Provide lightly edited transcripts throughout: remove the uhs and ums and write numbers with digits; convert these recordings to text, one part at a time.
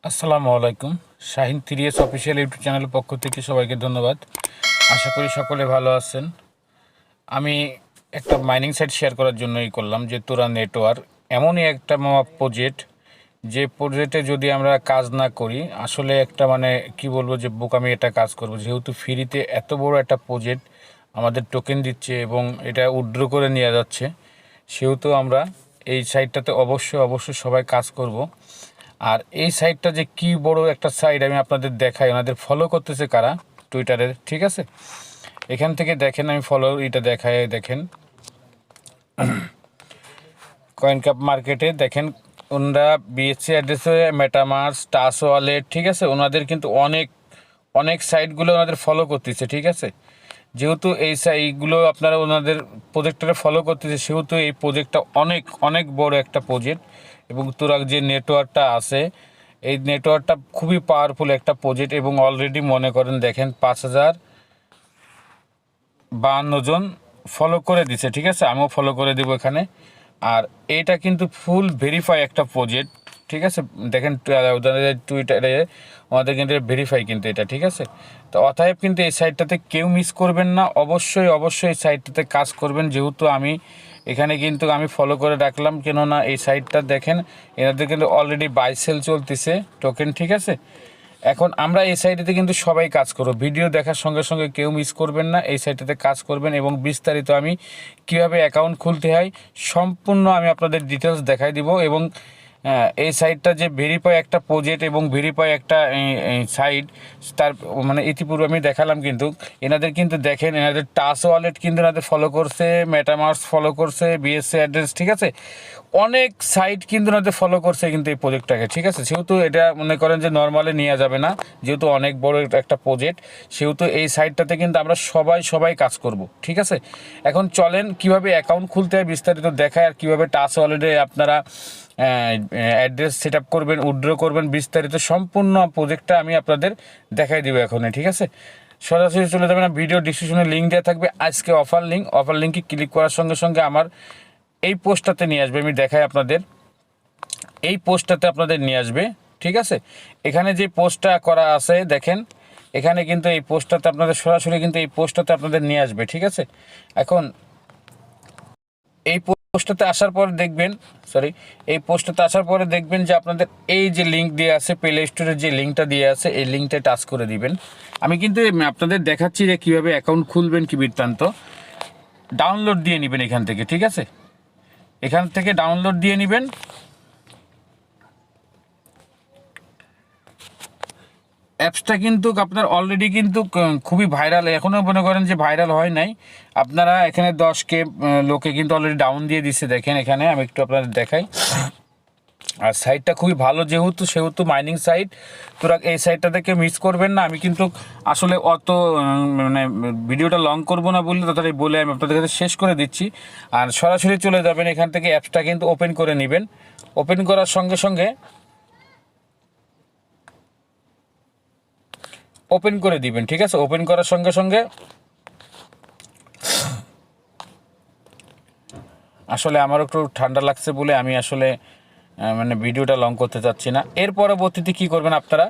আসসালামু আলাইকুম। Shahin তিরিয়াস official YouTube চ্যানেলের পক্ষ থেকে সবাইকে ধন্যবাদ। আশা করি সকলে ভালো আছেন। আমি একটা মাইনিং সাইট শেয়ার করার জন্যই করলাম যে তুরান নেটওয়ার্ক এমনই একটা প্রজেক্ট, যে প্রজেক্টে যদি আমরা কাজ না করি আসলে একটা কি বলবো যে বোকামি এটা কাজ করব, যেহেতু ফ্রিতে এত বড় একটা প্রজেক্ট আমাদের টোকেন দিচ্ছে এবং এটা উইথড্র করে নিয়ে যাচ্ছে, সেহেতু আমরা এই সাইটটাতে অবশ্যই সবাই কাজ করব। আর এই সাইটটা যে কি বড় একটা সাইট আমি আপনাদের দেখাই, ওনাদের ফলো করতেছে কারা টুইটারে, ঠিক আছে। এখান থেকে দেখেন, আমি ফলো এটা দেখাই, দেখেন কয়েন কাপ মার্কেটে দেখেন ওনারা বিএসসি অ্যাড্রেসে মেটামাস টাস ওয়ালেট, ঠিক আছে, ওনাদের কিন্তু অনেক অনেক সাইটগুলো ওনাদের ফলো করতেছে, ঠিক আছে। যেহেতু এই সাইটগুলো আপনারা ওনাদের প্রজেক্টটা ফলো করতেছে, সেহেতু এই প্রজেক্টটা অনেক অনেক বড় একটা প্রজেক্ট এবং তুরাগ যে নেটওয়ার্কটা আছে এই নেটওয়ার্কটা খুবই পাওয়ারফুল একটা প্রজেক্ট এবং অলরেডি মনে করেন দেখেন 5052 জন ফলো করে দিছে, ঠিক আছে, আমিও ফলো করে দেবো এখানে। আর এটা কিন্তু ফুল ভেরিফাই একটা প্রজেক্ট, ঠিক আছে। দেখেন ওদের টুইটারে আমাদের কিন্তু ভেরিফাই কিন্তু এটা, ঠিক আছে। তো অতএব কিন্তু এই সাইটটাতে কেউ মিস করবেন না, অবশ্যই এই সাইটটাতে কাজ করবেন। যেহেতু আমি এখানে কিন্তু আমি ফলো করে রাখলাম, কেননা এই সাইটটা দেখেন এনাদের কিন্তু অলরেডি বাই সেল চলতেছে টোকেন, ঠিক আছে। এখন আমরা এই সাইটেতে কিন্তু সবাই কাজ করব, ভিডিও দেখার সঙ্গে সঙ্গে কেউ মিস করবেন না, এই সাইটটাতে কাজ করবেন এবং বিস্তারিত আমি কিভাবে অ্যাকাউন্ট খুলতে হয় সম্পূর্ণ আমি আপনাদের ডিটেলস দেখাই দিব। এবং এই সাইটটা যে ভেরিফাই একটা প্রজেক্ট এবং ভেরিফাই একটা সাইট, তার ইতিপূর্বে আমি দেখালাম কিন্তু এনাদের কিন্তু দেখেন এনাদের টাস ওয়ালেট কিন্তু এনাদের ফলো করছে, মেটামার্স ফলো করছে, বিএসসি অ্যাড্রেস, ঠিক আছে, অনেক সাইট কিন্তু এনাদের ফলো করছে কিন্তু এই প্রজেক্টটাকে, ঠিক আছে। সেহেতু এটা মনে করেন যে নর্মালি নেওয়া যাবে না, যেহেতু অনেক বড় একটা প্রজেক্ট, সেহেতু এই সাইটটাতে কিন্তু আমরা সবাই কাজ করব, ঠিক আছে। এখন চলেন কিভাবে অ্যাকাউন্ট খুলতে হয় বিস্তারিত দেখায়, আর কীভাবে টাস ওয়ালেটে আপনারা অ্যাড্রেস সেট আপ করবেন, উইথড্র করবেন, বিস্তারিত সম্পূর্ণ প্রজেক্টটা আমি আপনাদের দেখাই দেবো এখনই, ঠিক আছে। সরাসরি চলে যাবেন, ভিডিও ডিসক্রিপশনে লিঙ্ক দেওয়া থাকবে আজকে অফার লিঙ্কে ক্লিক করার সঙ্গে সঙ্গে আমার এই পোস্টটাতে নিয়ে আসবে, আমি দেখাই আপনাদের এই পোস্টটাতে আপনাদের নিয়ে আসবে, ঠিক আছে। এখানে যে পোস্টটা করা আছে দেখেন, এখানে কিন্তু এই পোস্টটাতে আপনাদের সরাসরি কিন্তু এই পোস্টটাতে আপনাদের নিয়ে আসবে, ঠিক আছে। এখন এই পোস্টটাতে আসার পর দেখবেন, এই পোস্টটাতে আসার পরে দেখবেন যে আপনাদের এই যে লিঙ্ক দিয়ে আছে, প্লে স্টোরের যে লিঙ্কটা দিয়ে আছে, এই লিঙ্কটা টাচ করে দিবেন। আমি কিন্তু আপনাদের দেখাচ্ছি যে কীভাবে অ্যাকাউন্ট খুলবেন, কি বৃত্তান্ত। ডাউনলোড দিয়ে নেবেন এখান থেকে, ঠিক আছে, এখান থেকে ডাউনলোড দিয়ে নেবেন। অ্যাপসটা কিন্তু আপনার অলরেডি কিন্তু খুবই ভাইরাল, এখনও মনে করেন যে ভাইরাল হয় নাই। আপনারা এখানে 10K লোকে কিন্তু অলরেডি ডাউন দিয়ে দিচ্ছে, দেখেন এখানে আমি একটু আপনাদের দেখাই। আর সাইটটা খুবই ভালো, সেহেতু মাইনিং সাইট, তোরা এই সাইটটা থেকে মিস করবেন না। আমি কিন্তু আসলে অত ভিডিওটা লং করব না বলে তাড়াতাড়ি বলে আমি আপনাদের কাছে শেষ করে দিচ্ছি। আর সরাসরি চলে যাবেন এখান থেকে, অ্যাপসটা কিন্তু ওপেন করে নেবেন। ওপেন করার সঙ্গে সঙ্গে ওপেন করে দিবেন, ঠিক আছে। ওপেন করার সঙ্গে সঙ্গে আসলে আমার একটু ঠান্ডা লাগছে বলে আমি আসলে ভিডিওটা লং করতে চাচ্ছি না। এর পরবর্তীতে কী করবেন আপনারা,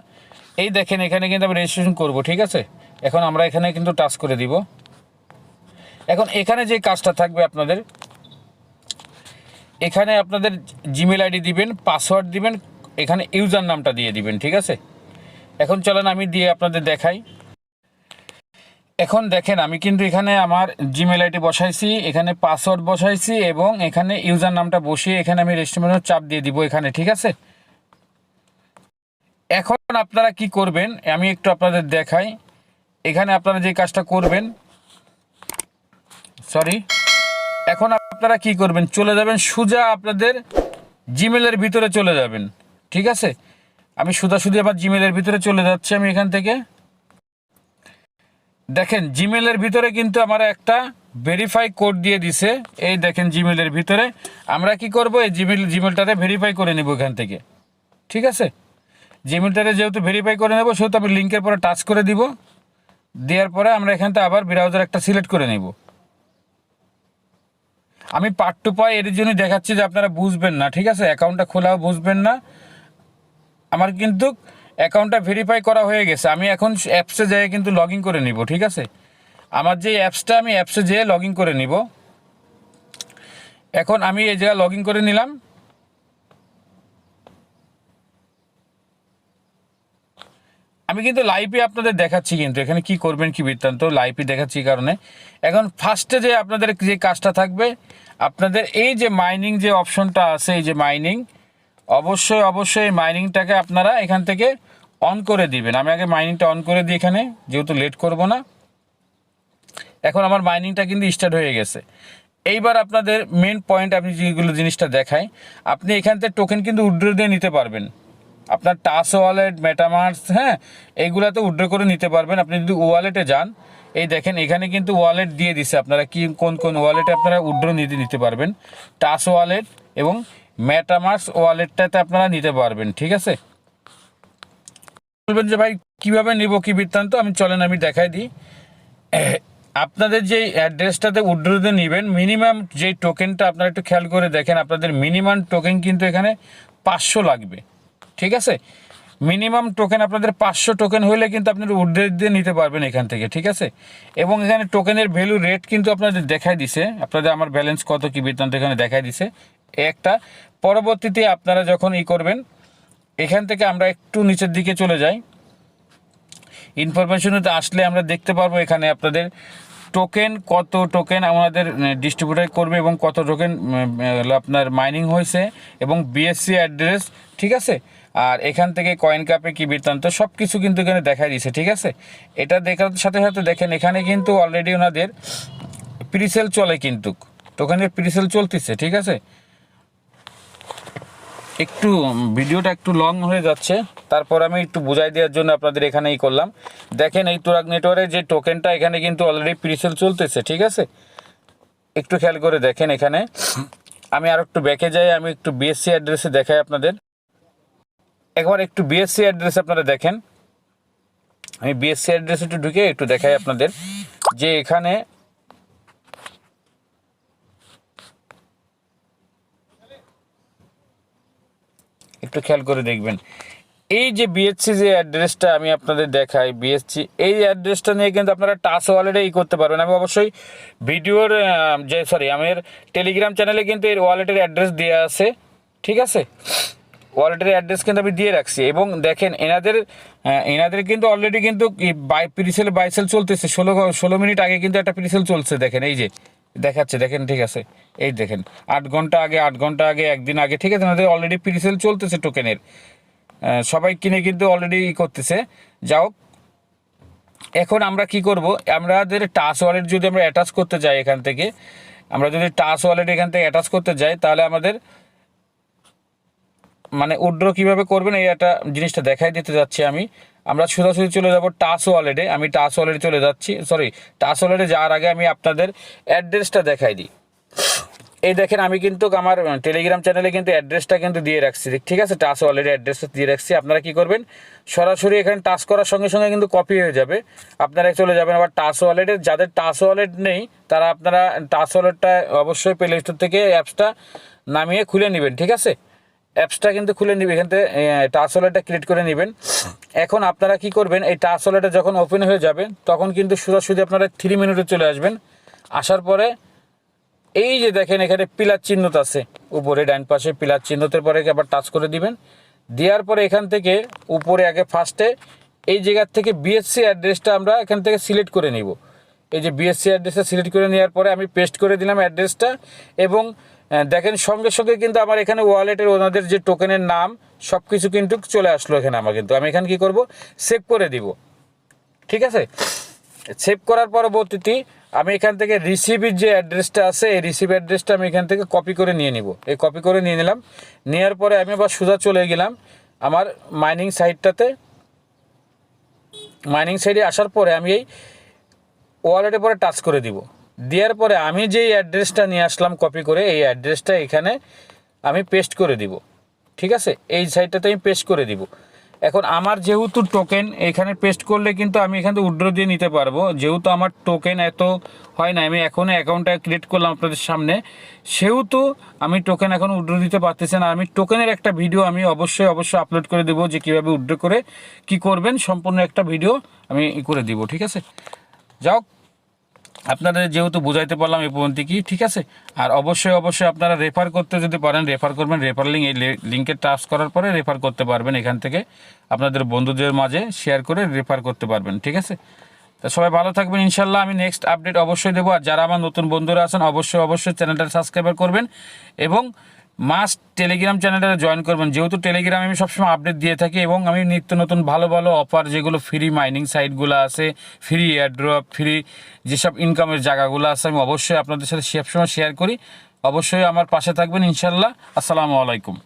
এই দেখেন এখানে কিন্তু আমি রেজিস্ট্রেশন করব, ঠিক আছে। এখন আমরা এখানে কিন্তু টাচ করে দিব। এখন এখানে যে কাজটা থাকবে আপনাদের, এখানে আপনাদের জিমেল আইডি দিবেন, পাসওয়ার্ড দিবেন, এখানে ইউজার নামটা দিয়ে দিবেন, ঠিক আছে। এখন চলেন আমি দিয়ে আপনাদের দেখাই। এখন দেখেন আমি কিন্তু এখানে আমার জিমেল আইডি বসাইছি, এখানে পাসওয়ার্ড বসাইছি এবং এখানে ইউজার নামটা বসিয়ে এখানে আমি রেজিস্ট্রেশনের চাপ দিয়ে দিব এখানে, ঠিক আছে। এখন আপনারা কি করবেন আমি একটু আপনাদের দেখাই। এখানে আপনারা যে কাজটা করবেন, এখন আপনারা কি করবেন, চলে যাবেন সোজা আপনাদের জিমেলের ভিতরে চলে যাবেন, ঠিক আছে। আমি সোজাসুজি আবার জিমেলের ভিতরে চলে যাচ্ছি। আমি এখান থেকে দেখেন জিমেলের ভিতরে কিন্তু আমার একটা ভেরিফাই কোড দিয়ে দিছে, এই দেখেন জিমেলের ভিতরে। আমরা কি করব, এই জিমেলটাতে ভেরিফাই করে নেব এখান থেকে, ঠিক আছে। জিমেলটাতে যেহেতু ভেরিফাই করে নেব, সেহেতু আমি লিঙ্কের পরে টাচ করে দিব। দেওয়ার পরে আমরা এখান থেকে আবার ব্রাউজার একটা সিলেক্ট করে নেব। আমি পার্ট টু পাই এর জন্য দেখাচ্ছি যে আপনারা বুঝবেন না, ঠিক আছে, অ্যাকাউন্টটা খোলাও বুঝবেন না। আমার কিন্তু অ্যাকাউন্টটা ভেরিফাই করা হয়ে গেছে। আমি এখন অ্যাপসে যেয়ে কিন্তু লগ ইন করে নিব, ঠিক আছে। আমার যে অ্যাপসটা, আমি অ্যাপসে যেয়ে লগ ইন করে নিব। এখন আমি এই জায়গায় লগ ইন করে নিলাম। আমি কিন্তু লাইভে আপনাদের দেখাচ্ছি, কিন্তু এখানে কি করবেন কি বৃত্তান্ত লাইভে দেখাচ্ছি কারণে। এখন ফার্স্টে যে আপনাদের যে কাজটা থাকবে, আপনাদের এই যে মাইনিং যে অপশনটা আছে, এই যে মাইনিং, অবশ্যই এই মাইনিংটাকে আপনারা এখান থেকে অন করে দিবেন। আমি আগে মাইনিংটা অন করে দিই এখানে, যেহেতু লেট করব না। এখন আমার মাইনিংটা কিন্তু স্টার্ট হয়ে গেছে। এইবার আপনাদের মেন পয়েন্ট, আমি যেগুলো জিনিসটা দেখাই, আপনি এখান থেকে টোকেন কিন্তু উইথড্র দিয়ে নিতে পারবেন। আপনার টাস ওয়ালেট, মেটামার্স, হ্যাঁ, এইগুলাতে উইথড্র করে নিতে পারবেন। আপনি যদি ওয়ালেটে যান, এই দেখেন এখানে কিন্তু ওয়ালেট দিয়ে দিছে, আপনারা কি কোন ওয়ালেটে আপনারা উইথড্র নিতে পারবেন। টাস ওয়ালেট এবং মেটামার্স ওয়ালেটটাতে আপনারা নিতে পারবেন, ঠিক আছে। বলবেন যে ভাই কীভাবে নিব কি বৃত্তান্ত, আমি দেখাই দিই। আপনাদের যেই অ্যাড্রেসটাতে উইথড্রতে নেবেন, মিনিমাম যেই টোকেনটা আপনারা একটু খেয়াল করে দেখেন, আপনাদের মিনিমাম টোকেন কিন্তু এখানে 500 লাগবে, ঠিক আছে। মিনিমাম টোকেন আপনাদের 500 টোকেন হলে কিন্তু আপনারা উইথড্র দিয়ে নিতে পারবেন এখান থেকে, ঠিক আছে। এবং এখানে টোকেনের ভ্যালু রেট কিন্তু আপনাদের দেখাই দিছে, আপনাদের আমার ব্যালেন্স কত কি বৃত্তান্ত এখানে দেখাই দিছে একটা। পরবর্তীতে আপনারা যখন করবেন, এখান থেকে আমরা একটু নিচের দিকে চলে যাই, ইনফরমেশনেতে আসলে আমরা দেখতে পারবো এখানে আপনাদের কত টোকেন আমাদের ডিস্ট্রিবিউটার করবে এবং কত টোকেন আপনার মাইনিং হয়েছে এবং বিএসসি অ্যাড্রেস, ঠিক আছে। আর এখান থেকে কয়েন কাপে কি বৃত্তান্ত সব কিছু কিন্তু এখানে দেখাই দিয়েছে, ঠিক আছে। এটা দেখার সাথে সাথে দেখেন এখানে কিন্তু অলরেডি ওনাদের প্রিসেল চলে, কিন্তু টোকেনের প্রিসেল চলতেছে, ঠিক আছে। একটু ভিডিওটা একটু লং হয়ে যাচ্ছে, তারপর আমি একটু বুঝাই দেওয়ার জন্য আপনাদের এখানেই করলাম। দেখেন এই তুরাগ নেটওয়ার্কের যে টোকেনটা এখানে কিন্তু অলরেডি প্রিসেল চলতেছে, ঠিক আছে। একটু খেয়াল করে দেখেন এখানে। আমি আর একটু ব্যাকে যাই, আমি একটু বিএসসি অ্যাড্রেসে দেখাই আপনাদের। একবার একটু বিএসসি অ্যাড্রেস আপনারা দেখেন, আমি বিএসসি অ্যাড্রেসে একটু ঢুকে একটু দেখাই আপনাদের যে এখানে একটু খেয়াল করে দেখবেন। এই যে বিএসসি যে অ্যাড্রেসটা আমি আপনাদের দেখাই, বিএসসি এই অ্যাড্রেসটা নিয়ে কিন্তু আপনারা টাচ ওয়ালেটে করতে পারবেন। আমি অবশ্যই ভিডিওর আমার টেলিগ্রাম চ্যানেলে কিন্তু এর ওয়ালেটের অ্যাড্রেস দেওয়া আছে, ঠিক আছে। ওয়ালেটের অ্যাড্রেস কিন্তু আমি দিয়ে রাখছি। এবং দেখেন এনাদের কিন্তু অলরেডি কিন্তু প্রিসেল বাইসেল চলতেছে। 16 মিনিট আগে কিন্তু একটা প্রিসেল চলছে, দেখেন এই যে দেখাচ্ছে, দেখেন, ঠিক আছে। এই দেখেন 8 ঘন্টা আগে, একদিন আগে, ঠিক আছে। এনাদের অলরেডি প্রিসেল চলতেছে টোকেনের, সবাই কিনে কিন্তু অলরেডি করতেছে। যাও, এখন আমরা কি করব, আমাদের টাচ ওয়ালেট যদি আমরা অ্যাটাচ করতে যাই এখান থেকে, আমরা যদি টাচ ওয়ালেট এখান থেকে অ্যাটাচ করতে যাই, তাহলে আমাদের মানে উইথড্র কীভাবে করবেন এই একটা জিনিসটা দেখাই দিতে যাচ্ছি আমি। আমরা সোজাসুজি চলে যাব টাচ ওয়ালেটে। আমি টাচ ওয়ালেটে চলে যাচ্ছি, টাচ ওয়ালেটে যাওয়ার আগে আমি আপনাদের অ্যাড্রেসটা দেখাই দিই। এই দেখেন আমি কিন্তু আমার টেলিগ্রাম চ্যানেলে কিন্তু অ্যাড্রেসটা কিন্তু দিয়ে রাখছি, ঠিক আছে। টাচ ওয়ালেটের অ্যাড্রেসটা দিয়ে রাখছি। আপনারা কি করবেন, সরাসরি এখানে টাচ করার সঙ্গে সঙ্গে কিন্তু কপি হয়ে যাবে, আপনারা চলে যাবেন আবার টাচ ওয়ালেটে। যাদের টাচ ওয়ালেট নেই তারা আপনারা টাচ ওয়ালেটটা অবশ্যই প্লে স্টোর থেকে অ্যাপসটা নামিয়ে খুলে নেবেন, ঠিক আছে। অ্যাপসটা কিন্তু খুলে নেবেন, এখান থেকে টাচ ওয়ালেটটা ক্রিয়েট করে নেবেন। এখন আপনারা কি করবেন, এই টাচ ওয়ালেটটা যখন ওপেন হয়ে যাবে তখন কিন্তু সোজাসুজি আপনারা 3 মিনিটে চলে আসবেন। আসার পরে এই যে দেখেন এখানে পিলার চিহ্নত আছে উপরে ডান পাশে, পিলার চিহ্নতের পরে আবার টাচ করে দিবেন। দেওয়ার পরে এখান থেকে উপরে আগে ফার্স্টে এই জায়গার থেকে বিএসসি অ্যাড্রেসটা আমরা এখান থেকে সিলেক্ট করে নিব। এই যে বিএসসি অ্যাড্রেসটা সিলেক্ট করে নেওয়ার পরে আমি পেস্ট করে দিলাম অ্যাড্রেসটা। এবং দেখেন সঙ্গে সঙ্গে কিন্তু আমার এখানে ওয়ালেটের ওনাদের যে টোকেনের নাম সব কিছু কিন্তু চলে আসলো এখানে। আমি এখানে কি করব, সেভ করে দিব, ঠিক আছে। সেভ করার পরবর্তীতে আমি এখান থেকে রিসিভের যে অ্যাড্রেসটা আছে, এই রিসিভ অ্যাড্রেসটা আমি এখান থেকে কপি করে নিয়ে নিব। এই কপি করে নিয়ে নিলাম। নেওয়ার পরে আমি আবার সোজা চলে গেলাম আমার মাইনিং সাইটটাতে। মাইনিং সাইটে আসার পরে আমি এই ওয়ালেটের পরে টাচ করে দিব। দেওয়ার পরে আমি যেই অ্যাড্রেসটা নিয়ে আসলাম কপি করে, এই অ্যাড্রেসটা এখানে আমি পেস্ট করে দিব, ঠিক আছে। এই সাইটটাতে আমি পেস্ট করে দিব। এখন আমার যেহেতু টোকেন এখানে পেস্ট করলে কিন্তু আমি এখান থেকে উইথড্র দিয়ে নিতে পারবো, যেহেতু আমার টোকেন এত হয় না, আমি এখনও অ্যাকাউন্টটা ক্রিয়েট করলাম আপনাদের সামনে, সেহেতু আমি টোকেন এখন উইথড্র দিতে পারতেছি না। আমি টোকেনের একটা ভিডিও আমি অবশ্যই আপলোড করে দেবো, যে কীভাবে উইথড্র করে কি করবেন, সম্পূর্ণ একটা ভিডিও আমি করে দিব, ঠিক আছে। যাও, আপনাদের যেহেতু বুঝাইতে পারলাম এই পর্যন্ত কি, ঠিক আছে। আর অবশ্যই আপনারা রেফার করতে যদি পারেন রেফার করবেন, রেফার লিঙ্ক এই লিঙ্কে টাচ করার পরে রেফার করতে পারবেন, এখান থেকে আপনাদের বন্ধুদের মাঝে শেয়ার করে রেফার করতে পারবেন, ঠিক আছে। তো সবাই ভালো থাকবেন ইনশাল্লাহ, আমি নেক্সট আপডেট অবশ্যই দেবো। আর যারা আমার নতুন বন্ধুরা আছেন অবশ্যই চ্যানেলটা সাবস্ক্রাইব করবেন এবং মাস্ট টেলিগ্রাম চ্যানেলটা জয়েন করবেন, যেহেতু টেলিগ্রামে আমি সবসময় আপডেট দিয়ে থাকি এবং আমি নিত্য নতুন ভালো অফার, যেগুলো ফ্রি মাইনিং সাইটগুলো আছে, ফ্রি এয়ারড্রপ, ফ্রি যেসব ইনকামের জায়গাগুলো আছে, আমি অবশ্যই আপনাদের সাথে সবসময় শেয়ার করি। অবশ্যই আমার পাশে থাকবেন ইনশাল্লাহ। আসসালামু আলাইকুম।